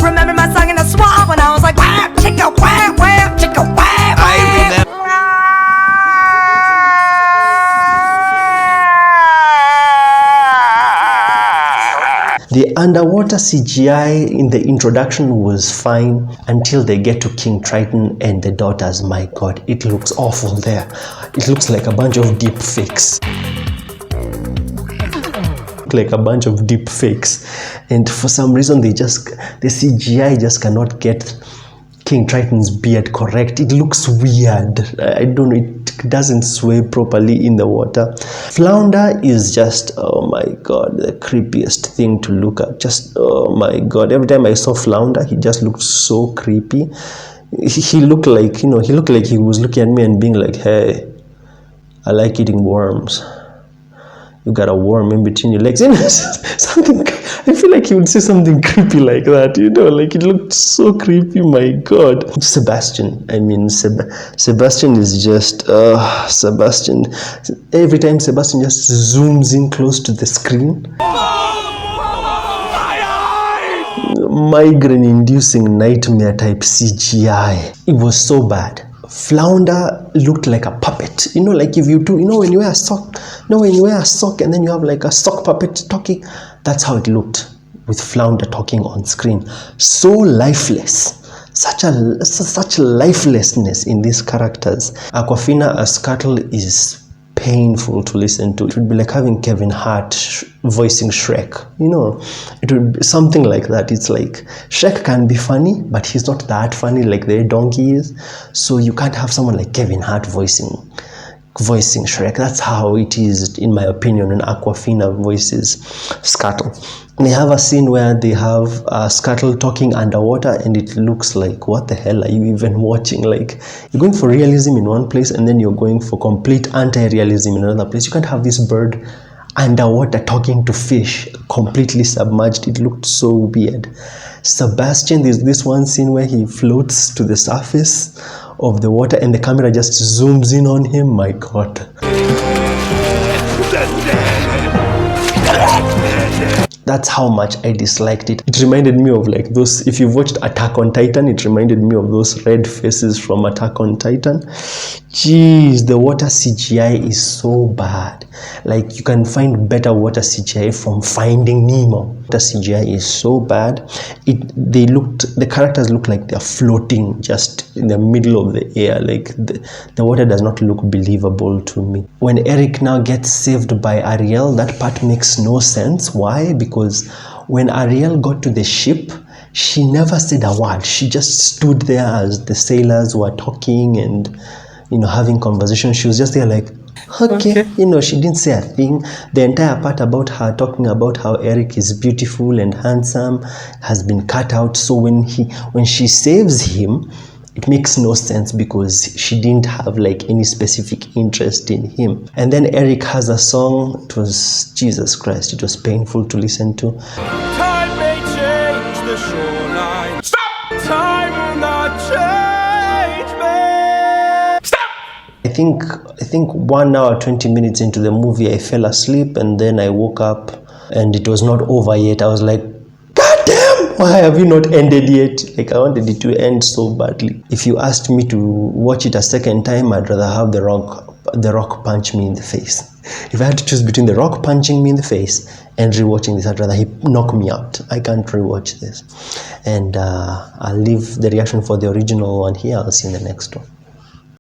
Remember my song in the swamp when I was like, wham, chicka, wham, wham, chicka, wham, wham. I remember. The underwater CGI in the introduction was fine until they get to King Triton and the daughters. My God, it looks awful there. It looks like a bunch of deep fakes. And for some reason the CGI just cannot get King Triton's beard correct. It looks weird. I don't know, it doesn't sway properly in the water. Flounder is just, oh my God, the creepiest thing to look at. Just, oh my God, every time I saw Flounder, he just looked so creepy. He looked like, he was looking at me and being like, hey, I like eating worms. You got a worm in between your legs. Something, I feel like he would say something creepy like that, like it looked so creepy, my God. Sebastian is just, Sebastian. Every time Sebastian just zooms in close to the screen. Migraine-inducing nightmare type CGI. It was so bad. Flounder looked like a puppet. Like if you do, when you wear a sock, and then you have like a sock puppet talking, that's how it looked with Flounder talking on screen. So lifeless. Such lifelessness in these characters. Awkwafina as Scuttle is painful to listen to. It would be like having Kevin Hart voicing Shrek. It would be something like that. It's like Shrek can be funny, but he's not that funny like the donkey is. So you can't have someone like Kevin Hart voicing Shrek. That's how it is, in my opinion, when Awkwafina voices Scuttle. They have a scene where they have Scuttle talking underwater, and it looks like, what the hell are you even watching? Like, you're going for realism in one place, and then you're going for complete anti-realism in another place. You can't have this bird underwater talking to fish, completely submerged. It looked so weird. Sebastian, there's this one scene where he floats to the surface of the water and the camera just zooms in on him. My God. That's how much I disliked it. It reminded me of like those, if you've watched Attack on Titan, it reminded me of those red faces from Attack on Titan. Jeez, the water CGI is so bad. Like, you can find better water CGI from Finding Nemo. The CGI is so bad. The characters look like they're floating just in the middle of the air. Like, the water does not look believable to me. When Eric now gets saved by Ariel, that part makes no sense. Why? Because when Ariel got to the ship, she never said a word. She just stood there as the sailors were talking and, having conversation. She was just there like, okay. She didn't say a thing. The entire part about her talking about how Eric is beautiful and handsome has been cut out. So when she saves him, it makes no sense because she didn't have like any specific interest in him. And then Eric has a song. It was, Jesus Christ, it was painful to listen to. Time may change the shoreline. Stop! Time will not change me. Stop! I think 1 hour 20 minutes into the movie I fell asleep, and then I woke up and it was not over yet. I was like, God damn, why have you not ended yet? Like, I wanted it to end so badly. If you asked me to watch it a second time, I'd rather have the Rock punch me in the face. If I had to choose between the Rock punching me in the face and rewatching this, I'd rather he knock me out. I can't rewatch this. And I'll leave the reaction for the original one here. I'll see you in the next one.